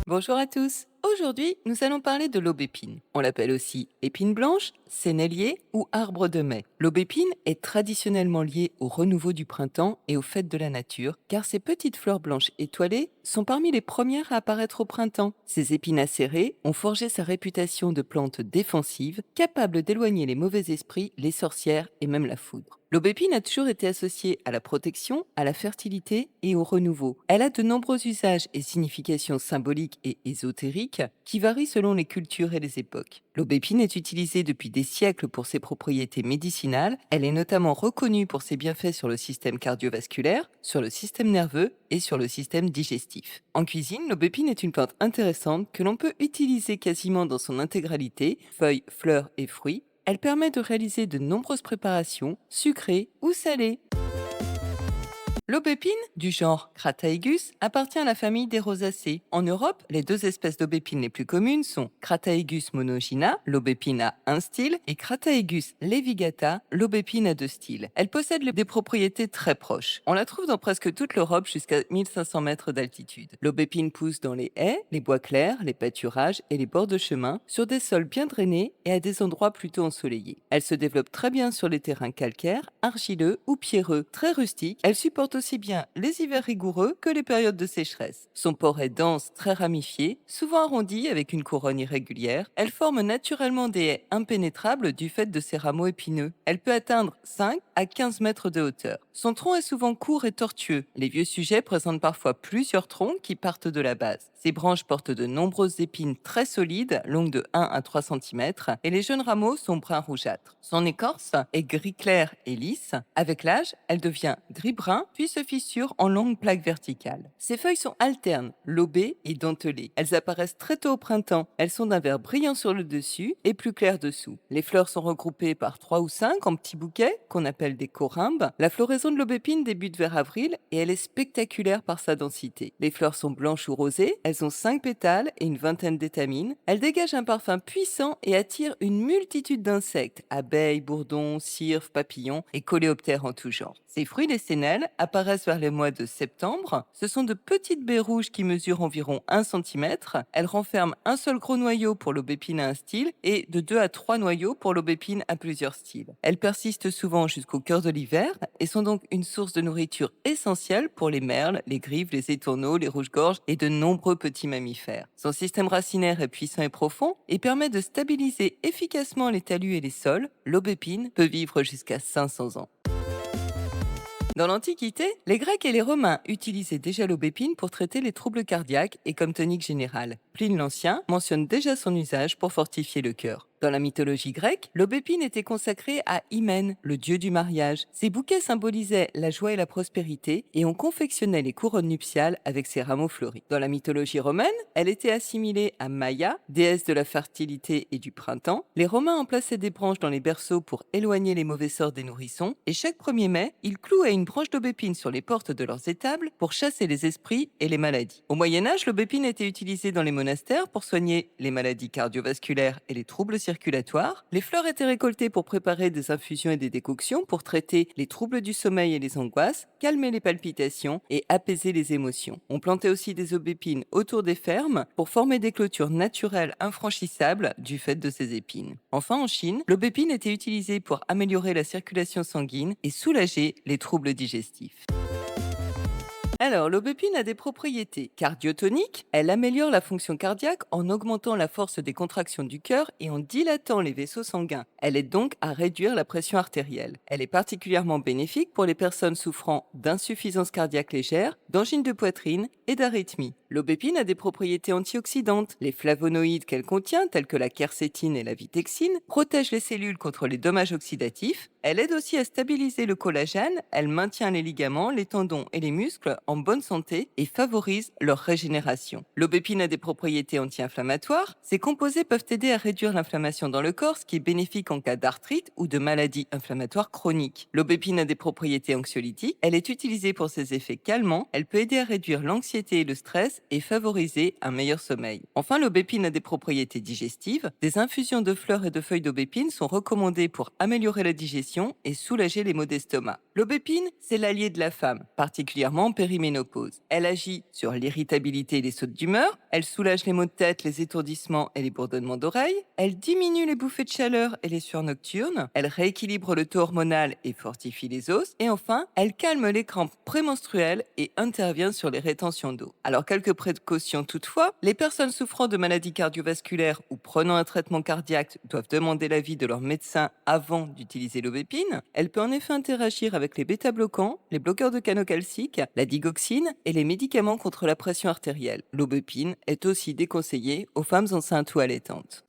Bonjour à tous. Aujourd'hui, nous allons parler de l'aubépine. On l'appelle aussi épine blanche, sénélier ou arbre de mai. L'aubépine est traditionnellement liée au renouveau du printemps et aux fêtes de la nature, car ces petites fleurs blanches étoilées sont parmi les premières à apparaître au printemps. Ces épines acérées ont forgé sa réputation de plante défensive, capable d'éloigner les mauvais esprits, les sorcières et même la foudre. L'aubépine a toujours été associée à la protection, à la fertilité et au renouveau. Elle a de nombreux usages et significations symboliques et ésotériques qui varient selon les cultures et les époques. L'aubépine est utilisée depuis des siècles pour ses propriétés médicinales. Elle est notamment reconnue pour ses bienfaits sur le système cardiovasculaire, sur le système nerveux et sur le système digestif. En cuisine, l'aubépine est une plante intéressante que l'on peut utiliser quasiment dans son intégralité, feuilles, fleurs et fruits. Elle permet de réaliser de nombreuses préparations, sucrées ou salées. L'aubépine, du genre Crataegus, appartient à la famille des rosacées. En Europe, les deux espèces d'aubépine les plus communes sont Crataegus monogyna, l'aubépine à un style, et Crataegus levigata, l'aubépine à deux styles. Elle possède des propriétés très proches. On la trouve dans presque toute l'Europe jusqu'à 1500 mètres d'altitude. L'aubépine pousse dans les haies, les bois clairs, les pâturages et les bords de chemin, sur des sols bien drainés et à des endroits plutôt ensoleillés. Elle se développe très bien sur les terrains calcaires, argileux ou pierreux. Très rustique, elle supporte aussi bien les hivers rigoureux que les périodes de sécheresse. Son port est dense, très ramifié, souvent arrondi avec une couronne irrégulière. Elle forme naturellement des haies impénétrables du fait de ses rameaux épineux. Elle peut atteindre 5 à 15 mètres de hauteur. Son tronc est souvent court et tortueux. Les vieux sujets présentent parfois plusieurs troncs qui partent de la base. Ses branches portent de nombreuses épines très solides, longues de 1 à 3 cm, et les jeunes rameaux sont brun rougeâtre. Son écorce est gris clair et lisse. Avec l'âge, elle devient gris-brun, puis se fissure en longues plaques verticales. Ses feuilles sont alternes, lobées et dentelées. Elles apparaissent très tôt au printemps. Elles sont d'un vert brillant sur le dessus et plus clair dessous. Les fleurs sont regroupées par 3 ou 5 en petits bouquets, qu'on appelle des corymbes. La floraison de l'aubépine débute vers avril et elle est spectaculaire par sa densité. Les fleurs sont blanches ou rosées, elles ont 5 pétales et une vingtaine d'étamines. Elles dégagent un parfum puissant et attirent une multitude d'insectes, abeilles, bourdons, cirves, papillons et coléoptères en tout genre. Ces fruits, les sénelles, apparaissent vers les mois de septembre. Ce sont de petites baies rouges qui mesurent environ 1 cm. Elles renferment un seul gros noyau pour l'aubépine à un style et de 2 à 3 noyaux pour l'aubépine à plusieurs styles. Elles persistent souvent jusqu'au cœur de l'hiver et sont donc une source de nourriture essentielle pour les merles, les grives, les étourneaux, les rouges-gorges et de nombreux petits mammifères. Son système racinaire est puissant et profond et permet de stabiliser efficacement les talus et les sols. L'aubépine peut vivre jusqu'à 500 ans. Dans l'Antiquité, les Grecs et les Romains utilisaient déjà l'aubépine pour traiter les troubles cardiaques et comme tonique générale. Pline l'Ancien mentionne déjà son usage pour fortifier le cœur. Dans la mythologie grecque, l'aubépine était consacrée à Hymen, le dieu du mariage. Ses bouquets symbolisaient la joie et la prospérité et on confectionnait les couronnes nuptiales avec ses rameaux fleuris. Dans la mythologie romaine, elle était assimilée à Maia, déesse de la fertilité et du printemps. Les Romains en plaçaient des branches dans les berceaux pour éloigner les mauvais sorts des nourrissons et chaque 1er mai, ils clouaient une branche d'aubépine sur les portes de leurs étables pour chasser les esprits et les maladies. Au Moyen-Âge, l'aubépine était utilisée dans les monastères pour soigner les maladies cardiovasculaires et les troubles circulatoires. Les fleurs étaient récoltées pour préparer des infusions et des décoctions pour traiter les troubles du sommeil et les angoisses, calmer les palpitations et apaiser les émotions. On plantait aussi des aubépines autour des fermes pour former des clôtures naturelles infranchissables du fait de ces épines. Enfin, en Chine, l'aubépine était utilisée pour améliorer la circulation sanguine et soulager les troubles digestifs. Alors, l'aubépine a des propriétés cardiotoniques. Elle améliore la fonction cardiaque en augmentant la force des contractions du cœur et en dilatant les vaisseaux sanguins. Elle aide donc à réduire la pression artérielle. Elle est particulièrement bénéfique pour les personnes souffrant d'insuffisance cardiaque légère, d'angine de poitrine et d'arythmie. L'aubépine a des propriétés antioxydantes. Les flavonoïdes qu'elle contient, tels que la quercétine et la vitexine, protègent les cellules contre les dommages oxydatifs. Elle aide aussi à stabiliser le collagène. Elle maintient les ligaments, les tendons et les muscles en bonne santé et favorise leur régénération. L'aubépine a des propriétés anti-inflammatoires. Ses composés peuvent aider à réduire l'inflammation dans le corps, ce qui est bénéfique en cas d'arthrite ou de maladie inflammatoire chronique. L'aubépine a des propriétés anxiolytiques. Elle est utilisée pour ses effets calmants. Elle peut aider à réduire l'anxiété et le stress et favoriser un meilleur sommeil. Enfin, l'aubépine a des propriétés digestives. Des infusions de fleurs et de feuilles d'aubépine sont recommandées pour améliorer la digestion et soulager les maux d'estomac. L'aubépine, c'est l'allié de la femme, particulièrement en périménopause. Elle agit sur l'irritabilité et les sautes d'humeur, elle soulage les maux de tête, les étourdissements et les bourdonnements d'oreilles, elle diminue les bouffées de chaleur et les sueurs nocturnes, elle rééquilibre le taux hormonal et fortifie les os, et enfin, elle calme les crampes prémenstruelles et intervient sur les rétentions d'eau. Alors quelques précautions toutefois, les personnes souffrant de maladies cardiovasculaires ou prenant un traitement cardiaque doivent demander l'avis de leur médecin avant d'utiliser l'aubépine. Elle peut en effet interagir avec les bêta-bloquants, les bloqueurs de canaux calciques, la digoxine et les médicaments contre la pression artérielle. L'aubépine est aussi déconseillée aux femmes enceintes ou allaitantes.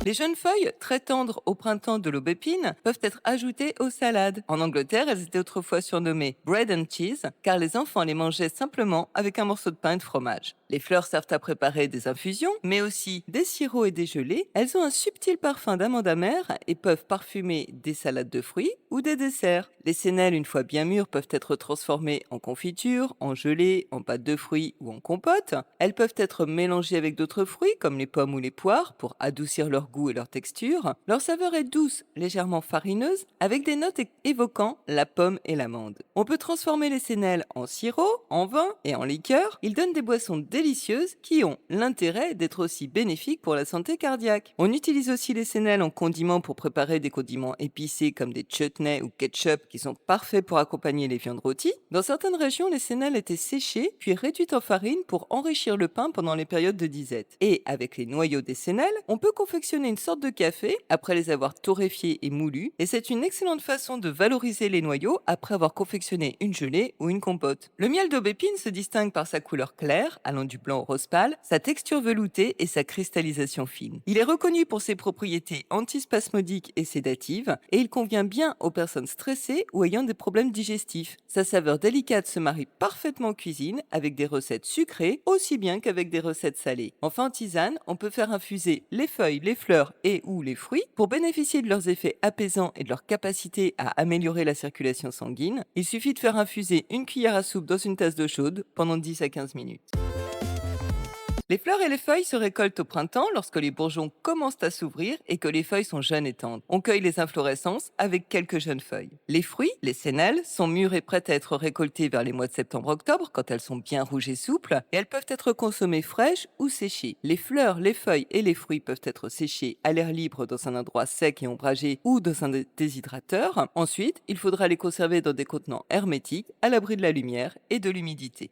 Les jeunes feuilles, très tendres au printemps de l'aubépine, peuvent être ajoutées aux salades. En Angleterre, elles étaient autrefois surnommées bread and cheese, car les enfants les mangeaient simplement avec un morceau de pain et de fromage. Les fleurs servent à préparer des infusions, mais aussi des sirops et des gelées. Elles ont un subtil parfum d'amande amère et peuvent parfumer des salades de fruits ou des desserts. Les sénelles, une fois bien mûres, peuvent être transformées en confiture, en gelée, en pâte de fruits ou en compote. Elles peuvent être mélangées avec d'autres fruits, comme les pommes ou les poires, pour adoucir leur goût et leur texture. Leur saveur est douce, légèrement farineuse, avec des notes évoquant la pomme et l'amande. On peut transformer les sénelles en sirop, en vin et en liqueur. Ils donnent des boissons délicieuses qui ont l'intérêt d'être aussi bénéfiques pour la santé cardiaque. On utilise aussi les sénelles en condiments pour préparer des condiments épicés comme des chutneys ou ketchup qui sont parfaits pour accompagner les viandes rôties. Dans certaines régions, les sénelles étaient séchées puis réduites en farine pour enrichir le pain pendant les périodes de disette. Et avec les noyaux des sénelles, on peut confectionner une sorte de café après les avoir torréfiés et moulus, et c'est une excellente façon de valoriser les noyaux après avoir confectionné une gelée ou une compote. Le miel d'aubépine se distingue par sa couleur claire, allant du blanc au rose pâle, sa texture veloutée et sa cristallisation fine. Il est reconnu pour ses propriétés antispasmodiques et sédatives, et il convient bien aux personnes stressées ou ayant des problèmes digestifs. Sa saveur délicate se marie parfaitement en cuisine avec des recettes sucrées aussi bien qu'avec des recettes salées. Enfin, en tisane, on peut faire infuser les feuilles, les fleurs et ou les fruits pour bénéficier de leurs effets apaisants et de leur capacité à améliorer la circulation sanguine. Il suffit de faire infuser une cuillère à soupe dans une tasse d'eau chaude pendant 10 à 15 minutes. Les fleurs et les feuilles se récoltent au printemps lorsque les bourgeons commencent à s'ouvrir et que les feuilles sont jeunes et tendres. On cueille les inflorescences avec quelques jeunes feuilles. Les fruits, les sénelles, sont mûres et prêtes à être récoltées vers les mois de septembre-octobre quand elles sont bien rouges et souples, et elles peuvent être consommées fraîches ou séchées. Les fleurs, les feuilles et les fruits peuvent être séchés à l'air libre dans un endroit sec et ombragé ou dans un déshydrateur. Ensuite, il faudra les conserver dans des contenants hermétiques à l'abri de la lumière et de l'humidité.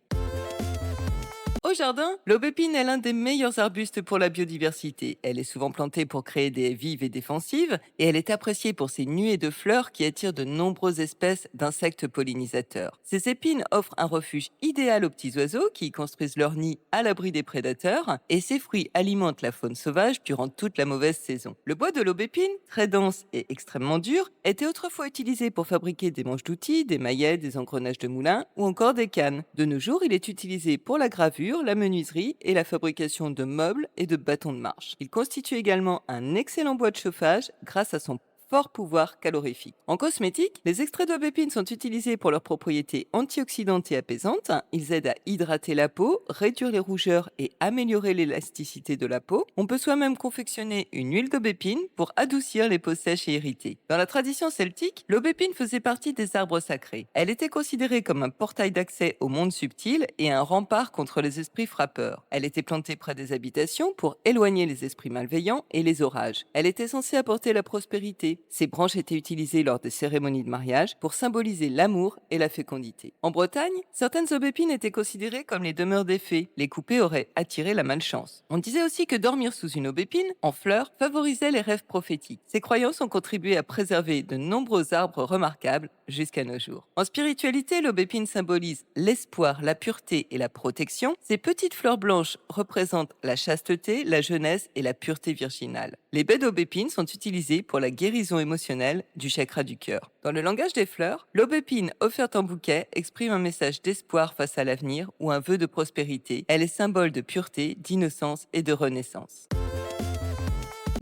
Au jardin, l'aubépine est l'un des meilleurs arbustes pour la biodiversité. Elle est souvent plantée pour créer des haies vives et défensives, et elle est appréciée pour ses nuées de fleurs qui attirent de nombreuses espèces d'insectes pollinisateurs. Ces épines offrent un refuge idéal aux petits oiseaux qui y construisent leur nid à l'abri des prédateurs, et ses fruits alimentent la faune sauvage durant toute la mauvaise saison. Le bois de l'aubépine, très dense et extrêmement dur, était autrefois utilisé pour fabriquer des manches d'outils, des maillettes, des engrenages de moulins ou encore des cannes. De nos jours, il est utilisé pour la gravure, la menuiserie et la fabrication de meubles et de bâtons de marche. Il constitue également un excellent bois de chauffage grâce à son fort pouvoir calorifique. En cosmétique, les extraits d'aubépine sont utilisés pour leurs propriétés antioxydantes et apaisantes. Ils aident à hydrater la peau, réduire les rougeurs et améliorer l'élasticité de la peau. On peut soi-même confectionner une huile d'aubépine pour adoucir les peaux sèches et irritées. Dans la tradition celtique, l'aubépine faisait partie des arbres sacrés. Elle était considérée comme un portail d'accès au monde subtil et un rempart contre les esprits frappeurs. Elle était plantée près des habitations pour éloigner les esprits malveillants et les orages. Elle était censée apporter la prospérité. Ces branches étaient utilisées lors des cérémonies de mariage pour symboliser l'amour et la fécondité. En Bretagne, certaines aubépines étaient considérées comme les demeures des fées. Les couper auraient attiré la malchance. On disait aussi que dormir sous une aubépine, en fleurs, favorisait les rêves prophétiques. Ces croyances ont contribué à préserver de nombreux arbres remarquables jusqu'à nos jours. En spiritualité, l'aubépine symbolise l'espoir, la pureté et la protection. Ces petites fleurs blanches représentent la chasteté, la jeunesse et la pureté virginale. Les baies d'aubépine sont utilisées pour la guérison émotionnelle du chakra du cœur. Dans le langage des fleurs, l'aubépine offerte en bouquet exprime un message d'espoir face à l'avenir ou un vœu de prospérité. Elle est symbole de pureté, d'innocence et de renaissance.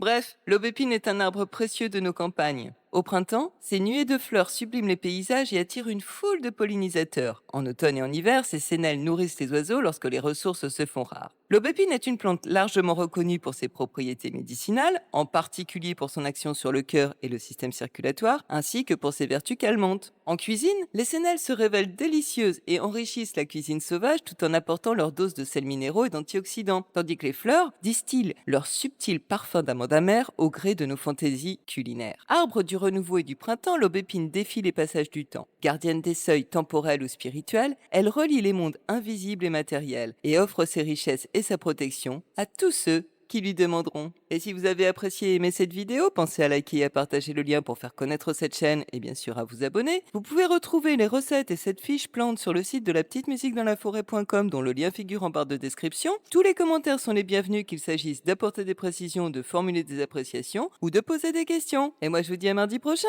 Bref, l'aubépine est un arbre précieux de nos campagnes. Au printemps, ces nuées de fleurs subliment les paysages et attirent une foule de pollinisateurs. En automne et en hiver, ces sénelles nourrissent les oiseaux lorsque les ressources se font rares. L'aubépine est une plante largement reconnue pour ses propriétés médicinales, en particulier pour son action sur le cœur et le système circulatoire, ainsi que pour ses vertus calmantes. En cuisine, les sénelles se révèlent délicieuses et enrichissent la cuisine sauvage tout en apportant leur dose de sels minéraux et d'antioxydants, tandis que les fleurs distillent leur subtil parfum d'amande amère au gré de nos fantaisies culinaires. Arbre du renouveau et du printemps, l'aubépine défie les passages du temps. Gardienne des seuils temporels ou spirituels, elle relie les mondes invisibles et matériels et offre ses richesses et sa protection à tous ceux qui lui demanderont. Et si vous avez apprécié et aimé cette vidéo, pensez à liker et à partager le lien pour faire connaître cette chaîne et bien sûr à vous abonner. Vous pouvez retrouver les recettes et cette fiche plante sur le site de la petite musique dans la forêt.com dont le lien figure en barre de description. Tous les commentaires sont les bienvenus, qu'il s'agisse d'apporter des précisions, de formuler des appréciations ou de poser des questions. Et moi je vous dis à mardi prochain.